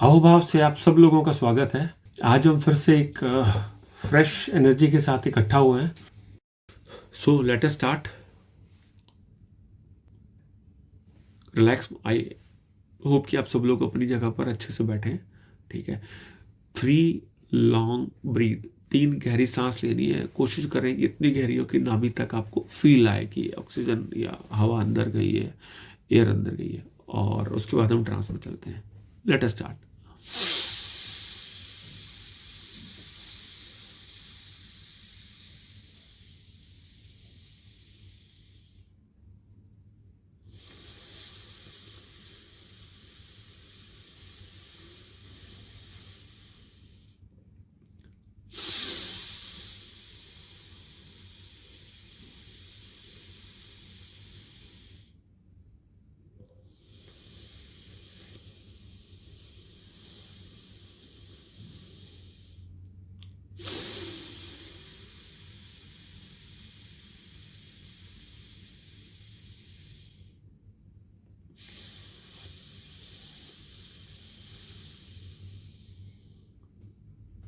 अहोभाव से आप सब लोगों का स्वागत है। आज हम फिर से एक फ्रेश एनर्जी के साथ इकट्ठा हुए हैं। So let us start. Relax. I hope कि आप सब लोग अपनी जगह पर अच्छे से बैठे हैं। ठीक है। 3 लॉन्ग ब्रीथ, 3 गहरी सांस लेनी है। कोशिश करें कि इतनी गहरियों की नाभि तक आपको फील आए कि ऑक्सीजन या हवा अंदर गई है, एयर अंदर गई है, और उसके बाद हम ट्रांस में चलते हैं। Let us start.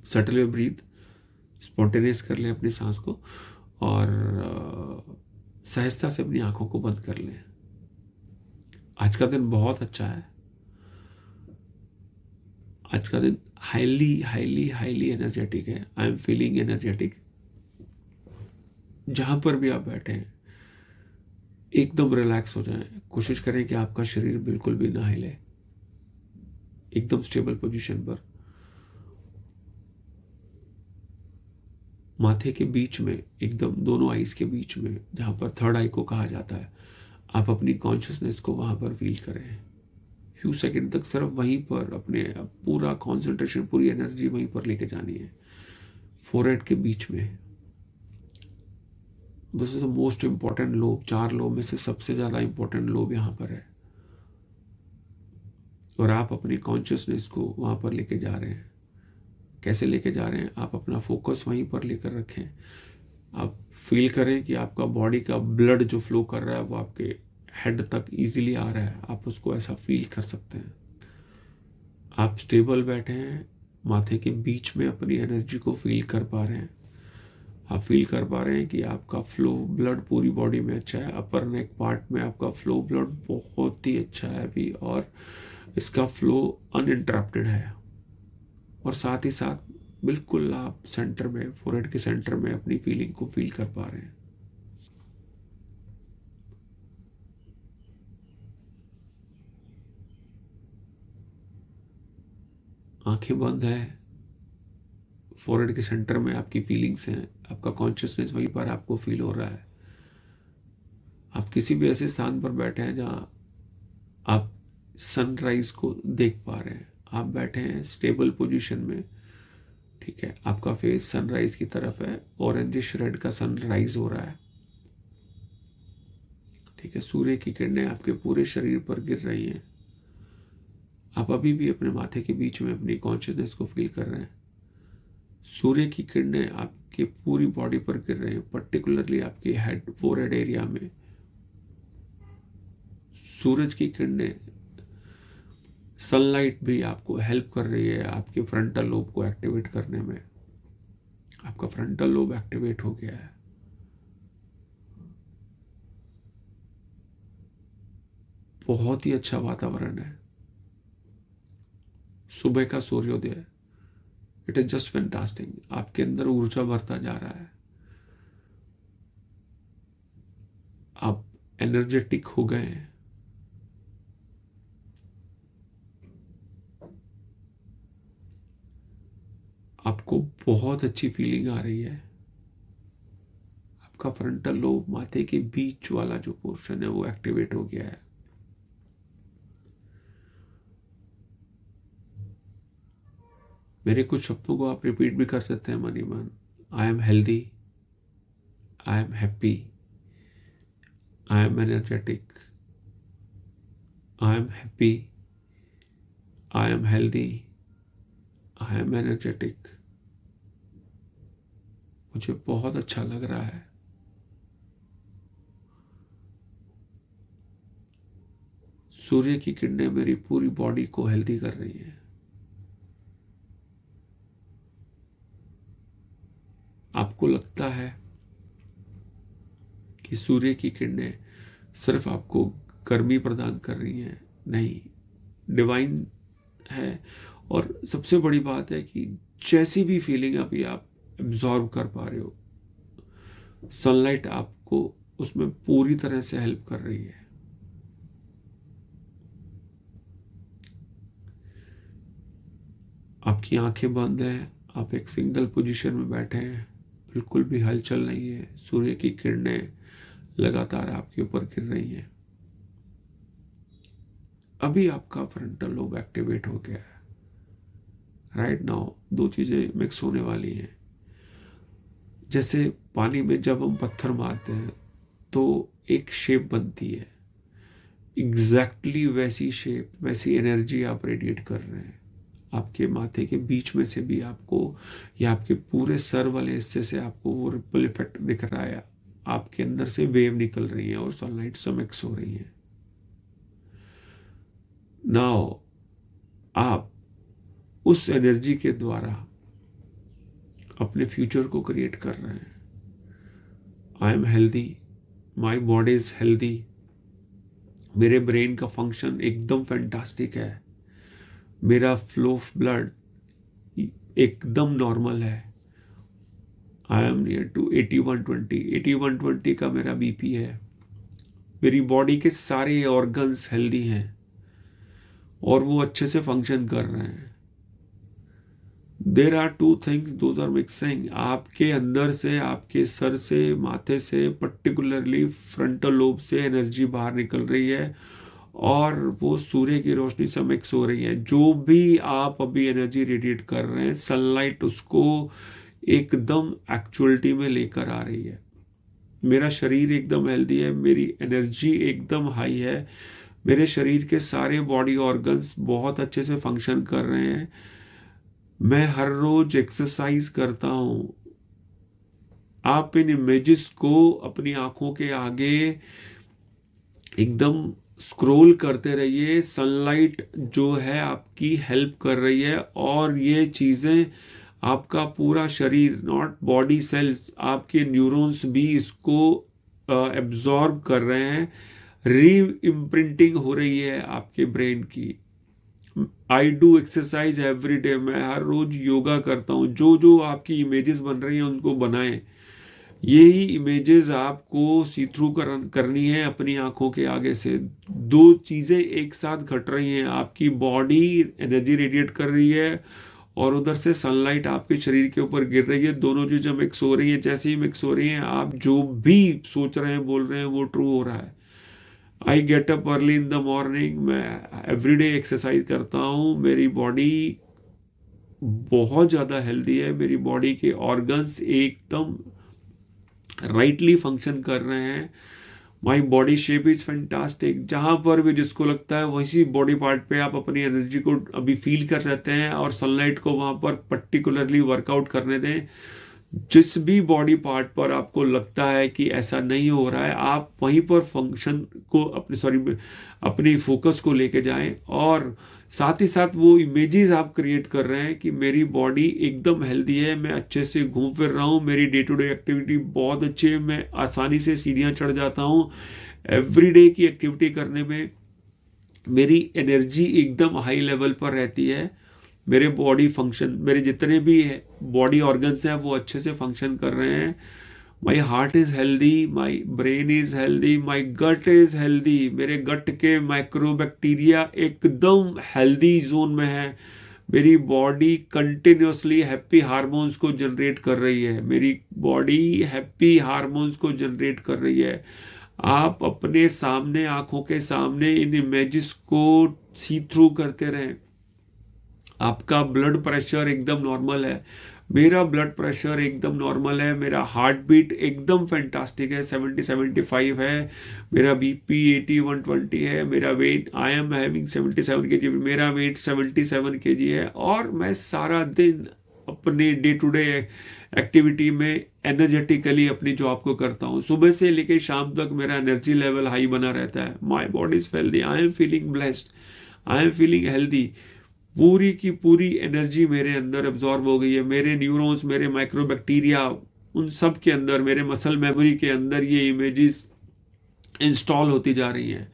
Settle your breathe. Spontaneous कर लें अपनी सांस को, और सहजता से अपनी आंखों को बंद कर लें। आज का दिन बहुत अच्छा है। आज का दिन हाईली हाईली हाईली एनर्जेटिक है। I am feeling energetic. जहां पर भी आप बैठे हैं एकदम रिलैक्स हो जाएं। कोशिश करें कि आपका शरीर बिल्कुल भी ना हिले। एकदम स्टेबल पोजीशन पर माथे के बीच में, एकदम दोनों आईज के बीच में, जहां पर थर्ड आई को कहा जाता है, आप अपनी कॉन्शियसनेस को वहां पर फील करें। फ्यू सेकंड तक सिर्फ वहीं पर अपने पूरा कंसंट्रेशन, पूरी एनर्जी वहीं पर लेके जानी है, फोरहेड के बीच में। This is the most important lobe. 4 lobe में से सबसे ज़्यादा इंपॉर्टेंट लोब यहाँ पर है, और आप अपनी कॉन्शियसनेस को वहाँ पर लेके जा रहे हैं। कैसे लेके जा रहे हैं? आप अपना फोकस वहीं पर लेकर रखें। आप फील करें कि आपका बॉडी का ब्लड जो फ्लो कर रहा है वो आपके हेड तक इजीली आ रहा है। आप उसको ऐसा फील कर सकते हैं। आप स्टेबल बैठे हैं, माथे के बीच में अपनी एनर्जी को फील कर पा रहे हैं। आप फील कर पा रहे हैं कि आपका फ्लो ब्लड पूरी बॉडी में अच्छा है। अपर नेक पार्ट में आपका फ्लो ब्लड बहुत ही अच्छा है अभी, और इसका फ्लो अनइंटरप्टेड है। और साथ ही साथ बिल्कुल आप सेंटर में, फोरहेड के सेंटर में अपनी फीलिंग को फील कर पा रहे हैं। आंखें बंद है, फोरहेड के सेंटर में आपकी फीलिंग्स हैं, आपका कॉन्शियसनेस वहीं पर आपको फील हो रहा है। आप किसी भी ऐसे स्थान पर बैठे हैं जहां आप सनराइज को देख पा रहे हैं। आप बैठे हैं स्टेबल पोजीशन में। ठीक है। आपका फेस सनराइज की तरफ है, ऑरेंजिश रेड का सनराइज हो रहा है। ठीक है। सूर्य की किरणें आपके पूरे शरीर पर गिर रही हैं। आप अभी भी अपने माथे के बीच में अपनी कॉन्शियसनेस को फील कर रहे हैं। सूर्य की किरणें आपके पूरी बॉडी पर गिर रही हैं, पर्टिकुलरली आपके हेड, फोरहेड एरिया में। सूरज की किरणें, सनलाइट भी आपको हेल्प कर रही है आपके फ्रंटल लोब को एक्टिवेट करने में। आपका फ्रंटल लोब एक्टिवेट हो गया है। बहुत ही अच्छा वातावरण है। सुबह का सूर्योदय, इट इज जस्ट फैंटास्टिक। आपके अंदर ऊर्जा भरता जा रहा है। आप एनर्जेटिक हो गए हैं। आपको बहुत अच्छी फीलिंग आ रही है। आपका फ्रंटल लोब, माथे के बीच वाला जो पोर्शन है, वो एक्टिवेट हो गया है। मेरे कुछ शब्दों को आप रिपीट भी कर सकते हैं मन ही मन। आई am healthy, I am happy, I M energetic, I am happy, I am healthy, I M energetic. मुझे बहुत अच्छा लग रहा है। सूर्य की किरणें मेरी पूरी बॉडी को हेल्दी कर रही हैं। आपको लगता है कि सूर्य की किरणें सिर्फ आपको गर्मी प्रदान कर रही हैं, नहीं, डिवाइन है। और सबसे बड़ी बात है कि जैसी भी फीलिंग अभी आप एब्जॉर्ब कर पा रहे हो, सनलाइट आपको उसमें पूरी तरह से हेल्प कर रही है। आपकी आंखें बंद हैं, आप एक सिंगल पोजीशन में बैठे हैं, बिल्कुल भी हलचल नहीं है, सूर्य की किरणें लगातार आपके ऊपर गिर रही हैं। अभी आपका फ्रंटल लोब एक्टिवेट हो गया है। राइट नाउ दो चीजें मिक्स होने वाली हैं। जैसे पानी में जब हम पत्थर मारते हैं तो एक शेप बनती है, एग्जैक्टली वैसी शेप, वैसी एनर्जी आप रेडिएट कर रहे हैं। आपके माथे के बीच में से भी आपको, या आपके पूरे सर वाले हिस्से से आपको वो रिपल इफेक्ट दिख रहा है। आपके अंदर से वेव निकल रही है और सनलाइट से मिक्स हो रही है। नाउ आप उस एनर्जी के द्वारा अपने फ्यूचर को क्रिएट कर रहे हैं। आई am healthy, my body is healthy, मेरे ब्रेन का फंक्शन एकदम फैंटास्टिक है, मेरा फ्लो ऑफ ब्लड एकदम नॉर्मल है। आई एम नियर टू 8120 का मेरा बीपी है। मेरी बॉडी के सारे ऑर्गन्स हेल्दी हैं और वो अच्छे से फंक्शन कर रहे हैं। There are two things, those are mixing. आपके अंदर से, आपके सर से, माथे से, पर्टिकुलरली फ्रंटल लोब से एनर्जी बाहर निकल रही है और वो सूर्य की रोशनी से मिक्स हो रही है। जो भी आप अभी एनर्जी रेडिएट कर रहे हैं, सनलाइट उसको एकदम एक्चुअलिटी में लेकर आ रही है। मेरा शरीर एकदम हेल्दी है, मेरी एनर्जी एकदम हाई है, मेरे शरीर के सारे बॉडी ऑर्गन्स बहुत अच्छे से फंक्शन कर रहे हैं। मैं हर रोज एक्सरसाइज करता हूं। आप इन इमेजेस को अपनी आंखों के आगे एकदम स्क्रॉल करते रहिए। सनलाइट जो है आपकी हेल्प कर रही है और ये चीजें आपका पूरा शरीर, नॉट बॉडी सेल्स, आपके न्यूरॉन्स भी इसको एब्जॉर्ब कर रहे हैं। री इम्प्रिंटिंग हो रही है आपके ब्रेन की। I do exercise every day, मैं हर रोज योगा करता हूँ। जो जो आपकी इमेजेस बन रही हैं उनको बनाएं। यही इमेजेस आपको सी थ्रू करनी है अपनी आंखों के आगे से। दो चीजें एक साथ घट रही हैं, आपकी बॉडी एनर्जी रेडिएट कर रही है और उधर से सनलाइट आपके शरीर के ऊपर गिर रही है। दोनों चीजें मिक्स हो रही है। जैसे ही मिक्स हो रही हैं, आप जो भी सोच रहे हैं, बोल रहे हैं, वो ट्रू हो रहा है। I get up early in the morning, मैं एवरीडे एक्सरसाइज करता हूँ। मेरी बॉडी बहुत ज़्यादा हेल्दी है, मेरी बॉडी के ऑर्गन्स एकदम राइटली फंक्शन कर रहे हैं। My body shape is fantastic. जहाँ पर भी जिसको लगता है वैसी बॉडी पार्ट पे आप अपनी एनर्जी को अभी फील कर रहते हैं और सनलाइट को वहाँ पर पर्टिकुलरली वर्कआउट करने दें। जिस भी बॉडी पार्ट पर आपको लगता है कि ऐसा नहीं हो रहा है, आप वहीं पर फंक्शन को अपनी फोकस को लेके जाएं और साथ ही साथ वो इमेजेस आप क्रिएट कर रहे हैं कि मेरी बॉडी एकदम हेल्दी है, मैं अच्छे से घूम फिर रहा हूँ, मेरी डे टू डे एक्टिविटी बहुत अच्छी है, मैं आसानी से सीढ़ियाँ चढ़ जाता हूँ। एवरीडे की एक्टिविटी करने में मेरी एनर्जी एकदम हाई लेवल पर रहती है। मेरे बॉडी फंक्शन, मेरे जितने भी बॉडी ऑर्गन्स हैं वो अच्छे से फंक्शन कर रहे हैं। My heart is healthy, my brain is healthy, my gut is healthy. मेरे गट के माइक्रोबैक्टीरिया एकदम हेल्दी जोन में है। मेरी बॉडी कंटिन्यूसली हैप्पी हार्मोन्स को जनरेट कर रही है। मेरी बॉडी हैप्पी हार्मोन्स को जनरेट कर रही है। आप अपने सामने, आंखों के सामने इन इमेजेस को सी थ्रू करते रहें। आपका ब्लड प्रेशर एकदम नॉर्मल है, मेरा ब्लड प्रेशर एकदम नॉर्मल है, मेरा हार्ट बीट एकदम फैंटास्टिक है, 70-75 है, मेरा बीपी 80-120 है, मेरा weight, I am having 77 kg, मेरा वेट 77 kg है और मैं सारा दिन अपने डे टू डे एक्टिविटी में एनर्जेटिकली अपनी जॉब को करता हूँ। सुबह से लेकर शाम तक मेरा एनर्जी लेवल हाई बना रहता है। My body is healthy, I am feeling blessed, I am feeling healthy. पूरी की पूरी एनर्जी मेरे अंदर एब्जॉर्ब हो गई है। मेरे न्यूरॉन्स, मेरे माइक्रोबैक्टीरिया उन सब के अंदर, मेरे मसल मेमोरी के अंदर ये इमेजेस इंस्टॉल होती जा रही हैं।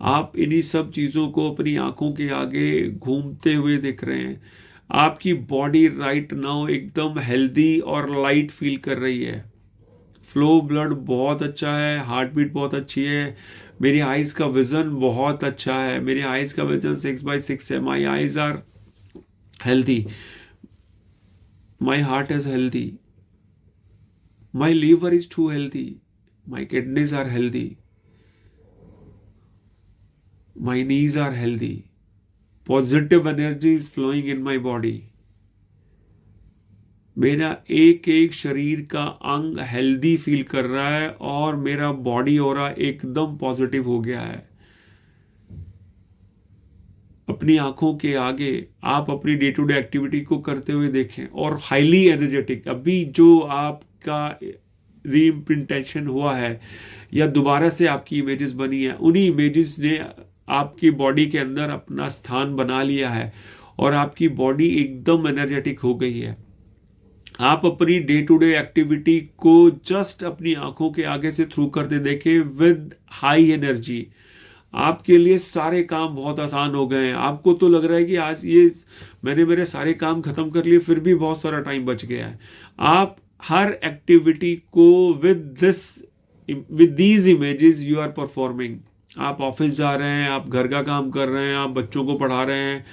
आप इन्हीं सब चीज़ों को अपनी आंखों के आगे घूमते हुए देख रहे हैं। आपकी बॉडी राइट नाउ एकदम हेल्दी और लाइट फील कर रही है। फ्लो ब्लड बहुत अच्छा है, हार्ट बीट बहुत अच्छी है, मेरी आइज़ का विज़न बहुत अच्छा है, मेरी आइज़ का विज़न 6/6 है, my eyes are healthy, my heart is healthy, my liver is too healthy, my kidneys are healthy, my knees are healthy, positive energy is flowing in my body, मेरा एक एक शरीर का अंग हेल्दी फील कर रहा है और मेरा बॉडी ऑरा एकदम पॉजिटिव हो गया है। अपनी आंखों के आगे आप अपनी डे टू डे एक्टिविटी को करते हुए देखें और हाईली एनर्जेटिक, अभी जो आपका रीइम्प्रिंटेशन हुआ है या दोबारा से आपकी इमेजेस बनी है, उन्हीं इमेजेस ने आपकी बॉडी के अंदर अपना स्थान बना लिया है और आपकी बॉडी एकदम एनर्जेटिक हो गई है। आप अपनी डे टू डे एक्टिविटी को जस्ट अपनी आंखों के आगे से थ्रू करते देखें विद हाई एनर्जी, आपके लिए सारे काम बहुत आसान हो गए हैं। आपको तो लग रहा है कि आज ये मैंने मेरे सारे काम खत्म कर लिए, फिर भी बहुत सारा टाइम बच गया है। आप हर एक्टिविटी को with these images you are performing. आप ऑफिस जा रहे हैं, आप घर का काम कर रहे हैं, आप बच्चों को पढ़ा रहे हैं,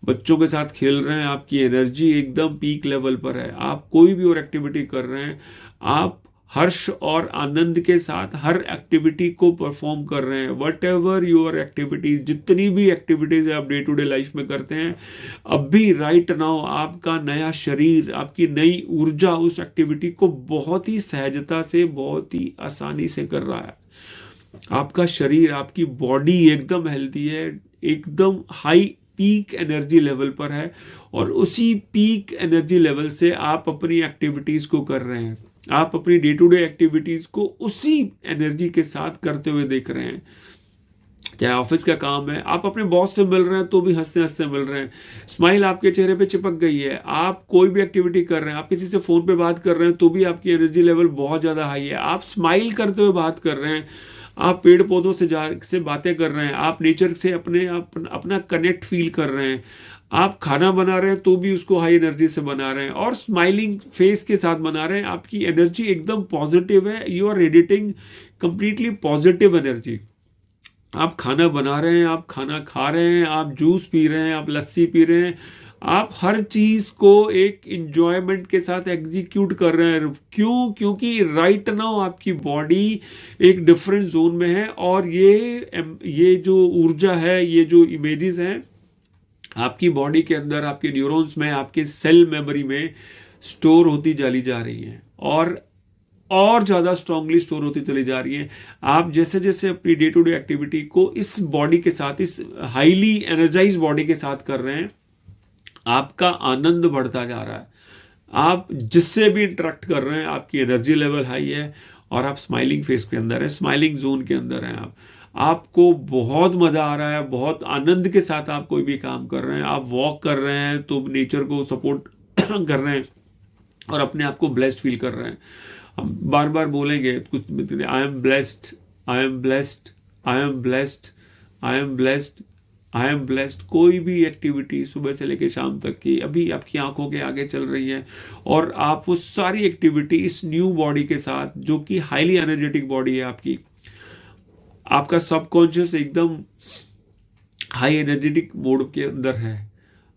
बच्चों के साथ खेल रहे हैं, आपकी एनर्जी एकदम पीक लेवल पर है। आप कोई भी और एक्टिविटी कर रहे हैं, आप हर्ष और आनंद के साथ हर एक्टिविटी को परफॉर्म कर रहे हैं। वट एवर योर एक्टिविटीज, जितनी भी एक्टिविटीज आप डे टू डे लाइफ में करते हैं, अभी राइट नाउ आपका नया शरीर, आपकी नई ऊर्जा उस एक्टिविटी को बहुत ही सहजता से, बहुत ही आसानी से कर रहा है। आपका शरीर, आपकी बॉडी एकदम हेल्दी है, एकदम हाई पीक एनर्जी लेवल पर है और उसी पीक एनर्जी लेवल से आप अपनी एक्टिविटीज को कर रहे हैं। आप अपनी डे टू डे एक्टिविटीज को उसी एनर्जी के साथ करते हुए देख रहे हैं। चाहे ऑफिस का काम है, आप अपने बॉस से मिल रहे हैं तो भी हंसते हंसते मिल रहे हैं, स्माइल आपके चेहरे पे चिपक गई है। आप कोई भी एक्टिविटी कर रहे हैं, आप किसी से फोन पे बात कर रहे हैं तो भी आपकी एनर्जी लेवल बहुत ज़्यादा हाई है। आप स्माइल करते हुए बात कर रहे हैं, आप पेड़ पौधों से बातें कर रहे हैं, आप नेचर से अपना कनेक्ट फील कर रहे हैं, आप खाना बना रहे हैं तो भी उसको हाई एनर्जी से बना रहे हैं और स्माइलिंग फेस के साथ बना रहे हैं। आपकी एनर्जी एकदम पॉजिटिव है, you are radiating completely positive energy. आप खाना बना रहे हैं, आप खाना खा रहे हैं, आप जूस पी रहे हैं, आप लस्सी पी रहे हैं, आप हर चीज को एक इंजॉयमेंट के साथ एग्जीक्यूट कर रहे हैं। क्यों? क्योंकि राइट नाउ आपकी बॉडी एक डिफरेंट जोन में है और ये जो ऊर्जा है, ये जो इमेजेस हैं, आपकी बॉडी के अंदर, आपके न्यूरॉन्स में, आपके सेल मेमोरी में स्टोर होती चली जा रही हैं और ज़्यादा स्ट्रांगली स्टोर होती चली जा रही है। आप जैसे जैसे अपनी डे टू डे एक्टिविटी को इस बॉडी के साथ, इस हाईली एनर्जाइज बॉडी के साथ कर रहे हैं, आपका आनंद बढ़ता जा रहा है। आप जिससे भी इंटरेक्ट कर रहे हैं, आपकी एनर्जी लेवल हाई है और आप स्माइलिंग फेस के अंदर है, स्माइलिंग जोन के अंदर हैं। आपको बहुत मज़ा आ रहा है, बहुत आनंद के साथ आप कोई भी काम कर रहे हैं। आप वॉक कर रहे हैं तो नेचर को सपोर्ट कर रहे हैं और अपने आप को ब्लेस्ड फील कर रहे हैं। हम बार बार बोलेंगे कुछ, I am blessed, I am blessed, I am blessed, I am blessed, I am blessed. कोई भी एक्टिविटी सुबह से लेकर शाम तक की अभी आपकी आंखों के आगे चल रही है और आप वो सारी एक्टिविटी इस न्यू बॉडी के साथ, जो कि हाईली एनर्जेटिक बॉडी है आपकी, आपका सबकॉन्शियस एकदम हाई एनर्जेटिक मोड के अंदर है,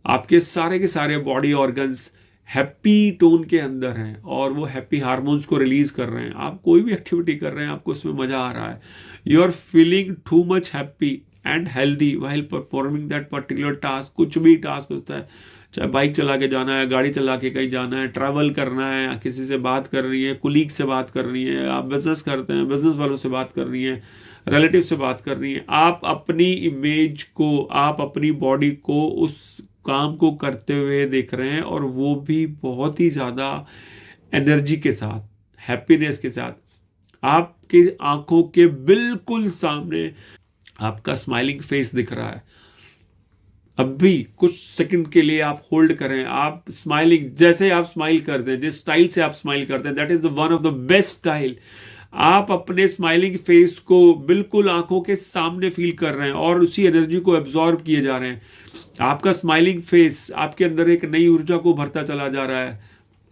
आपके सारे के सारे बॉडी ऑर्गन्स हैप्पी टोन के अंदर हैं और वो हैप्पी हार्मोन्स को रिलीज कर रहे हैं। आप कोई भी एक्टिविटी कर रहे हैं, आपको उसमें मजा आ रहा है, you are feeling too much happy and healthy while performing that particular task. कुछ भी टास्क होता है, चाहे बाइक चला के जाना है, गाड़ी चला के कहीं जाना है, ट्रैवल करना है, किसी से बात करनी है, कुलीग से बात करनी है, आप बिजनेस करते हैं, बिजनेस वालों से बात करनी है, रिलेटिव से बात करनी है, आप अपनी इमेज को, आप अपनी बॉडी को उस काम को करते हुए देख रहे हैं और वो भी बहुत ही ज़्यादा एनर्जी के साथ, हैप्पीनेस के साथ। आपकी आंखों के बिल्कुल सामने आपका स्माइलिंग फेस दिख रहा है। अभी कुछ सेकंड के लिए आप होल्ड करें, आप स्माइलिंग, जैसे आप स्माइल करते हैं, जिस स्टाइल से आप स्माइल करते हैं, that is the one of the best style. आप अपने स्माइलिंग फेस को बिल्कुल आंखों के सामने फील कर रहे हैं और उसी एनर्जी को एब्जॉर्ब किए जा रहे हैं। आपका स्माइलिंग फेस आपके अंदर एक नई ऊर्जा को भरता चला जा रहा है।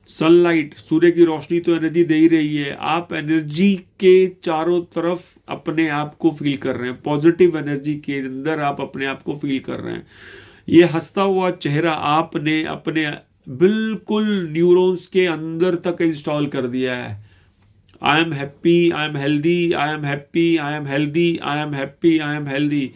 सनलाइट, सूर्य की रोशनी तो एनर्जी दे ही रही है, आप एनर्जी के चारों तरफ अपने आप को फील कर रहे हैं, पॉजिटिव एनर्जी के अंदर आप अपने आप को फील कर रहे हैं। ये हंसता हुआ चेहरा आपने अपने बिल्कुल न्यूरॉन्स के अंदर तक इंस्टॉल कर दिया है। I am happy, I am healthy, I am happy, I am healthy, I am happy, I am healthy.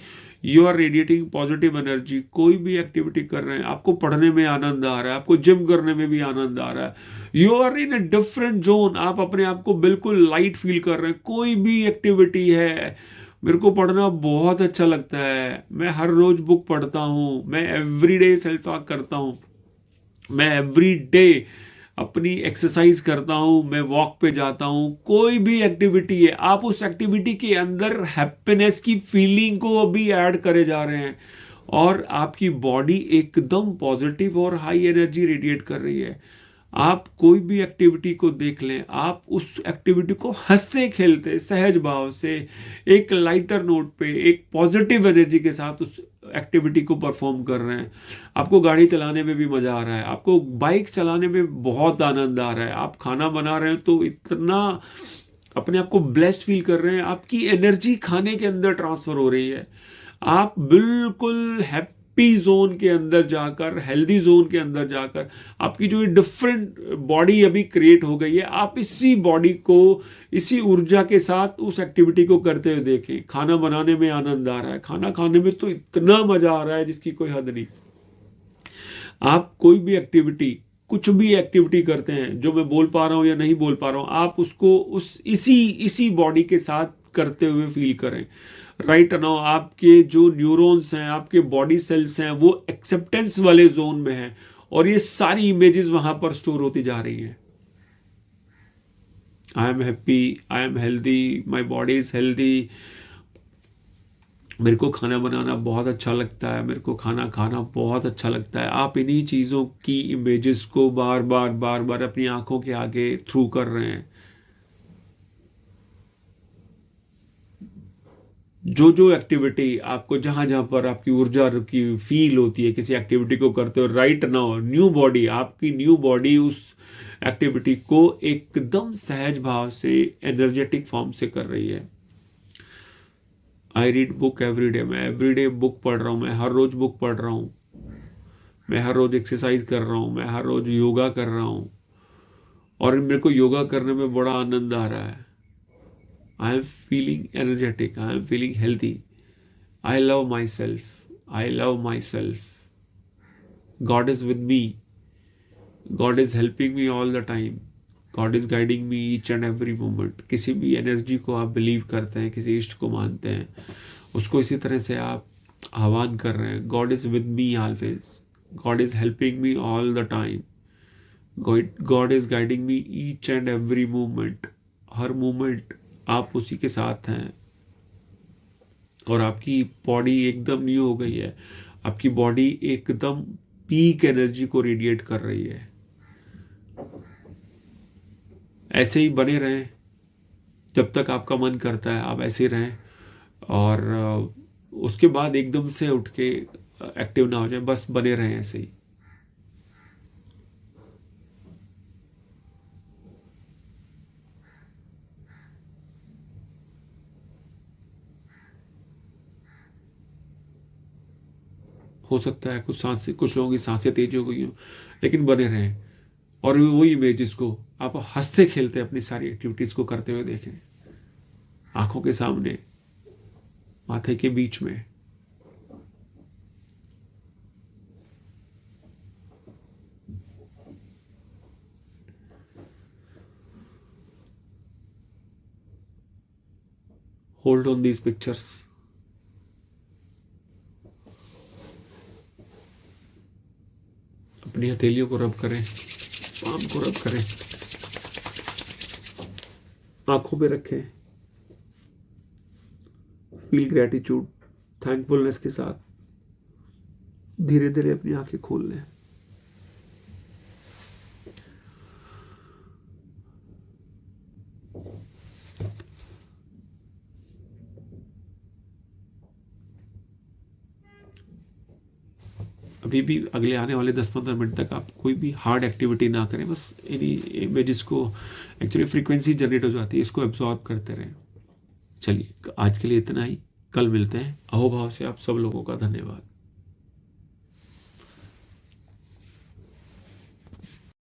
You are radiating positive energy. कोई भी एक्टिविटी कर रहे हैं, आपको पढ़ने में आनंद आ रहा है, आपको जिम करने में भी आनंद आ रहा है, you are in a different zone, आप अपने आप को बिल्कुल लाइट फील कर रहे हैं। कोई भी एक्टिविटी है, मेरे को पढ़ना बहुत अच्छा लगता है, मैं हर रोज बुक पढ़ता हूँ, मैं एवरीडे सेल्फ टॉक करता हूँ, मैं एवरी डे अपनी एक्सरसाइज करता हूँ, मैं वॉक पे जाता हूँ, कोई भी एक्टिविटी है, आप उस एक्टिविटी के अंदर हैप्पीनेस की फीलिंग को अभी ऐड करे जा रहे हैं और आपकी बॉडी एकदम पॉजिटिव और हाई एनर्जी रेडिएट कर रही है। आप कोई भी एक्टिविटी को देख लें, आप उस एक्टिविटी को हंसते खेलते सहज भाव से एक लाइटर नोट पे एक पॉजिटिव एनर्जी के साथ उस एक्टिविटी को परफॉर्म कर रहे हैं। आपको गाड़ी चलाने में भी मजा आ रहा है, आपको बाइक चलाने में बहुत आनंद आ रहा है, आप खाना बना रहे हैं तो इतना अपने आप को ब्लेस्ड फील कर रहे हैं, आपकी एनर्जी खाने के अंदर ट्रांसफर हो रही है। आप बिल्कुल हैप्पी जोन के अंदर जाकर, हेल्दी जोन के अंदर जाकर, आपकी जो डिफरेंट बॉडी अभी क्रिएट हो गई है, आप इसी बॉडी को इसी ऊर्जा के साथ उस एक्टिविटी को करते हुए देखें। खाना बनाने में आनंद आ रहा है, खाना खाने में तो इतना मजा आ रहा है जिसकी कोई हद नहीं। आप कोई भी एक्टिविटी, कुछ भी एक्टिविटी करते हैं, जो मैं बोल पा रहा हूं या नहीं बोल पा रहा हूं, आप उसको उस इसी इसी बॉडी के साथ करते हुए फील करें। राइट नाउ आपके जो न्यूरॉन्स हैं, आपके बॉडी सेल्स हैं, वो एक्सेप्टेंस वाले जोन में हैं और ये सारी इमेजेस वहां पर स्टोर होती जा रही हैं। आई am happy, I am healthy, my body is healthy, मेरे को खाना बनाना बहुत अच्छा लगता है, मेरे को खाना खाना बहुत अच्छा लगता है। आप इन्हीं चीज़ों की इमेजेस को बार बार बार बार अपनी आंखों के आगे थ्रू कर रहे हैं। जो जो एक्टिविटी आपको, जहां जहां पर आपकी ऊर्जा की फील होती है किसी एक्टिविटी को करते हो, राइट नाउ न्यू बॉडी, आपकी न्यू बॉडी उस एक्टिविटी को एकदम सहज भाव से एनर्जेटिक फॉर्म से कर रही है। I read book every day, मैं एवरी डे बुक पढ़ रहा हूँ, मैं हर रोज बुक पढ़ रहा हूँ, मैं हर रोज एक्सरसाइज कर रहा हूँ, मैं हर रोज योगा कर रहा हूँ और मेरे को योगा करने में बड़ा आनंद आ रहा है। I am feeling energetic, I am feeling healthy, I love my self, I love my self, God is with me, God is helping me all the time, God is guiding me each and every moment. किसी भी energy को आप believe करते हैं, किसी इष्ट को मानते हैं, उसको इसी तरह से आप आह्वान कर रहे हैं। God is with me always, God is helping me all the time, God is guiding me each and every moment. Her moment आप उसी के साथ हैं और आपकी बॉडी एकदम न्यू हो गई है, आपकी बॉडी एकदम पीक एनर्जी को रेडिएट कर रही है। ऐसे ही बने रहें, जब तक आपका मन करता है आप ऐसे ही रहें और उसके बाद एकदम से उठ के एक्टिव ना हो जाए, बस बने रहें ऐसे ही। हो सकता है कुछ सांसें, कुछ लोगों की सांसें तेज हो गई हो, लेकिन बने रहें और वही इमेजेस को आप हंसते खेलते अपनी सारी एक्टिविटीज को करते हुए देखें, आंखों के सामने, माथे के बीच में। Hold on these pictures. अपनी हथेलियों को रब करें, पाम को रब करें, आंखों पे रखें, फील ग्रेटिट्यूड, थैंकफुलनेस के साथ धीरे धीरे अपनी आंखें खोल लें। अभी भी अगले आने वाले 10-15 मिनट तक आप कोई भी हार्ड एक्टिविटी ना करें, बस इन्हीं इमेजेस को, एक्चुअली फ्रीक्वेंसी जनरेट हो जाती है, इसको एब्जॉर्ब करते रहें। चलिए आज के लिए इतना ही, कल मिलते हैं। अहोभाव से आप सब लोगों का धन्यवाद।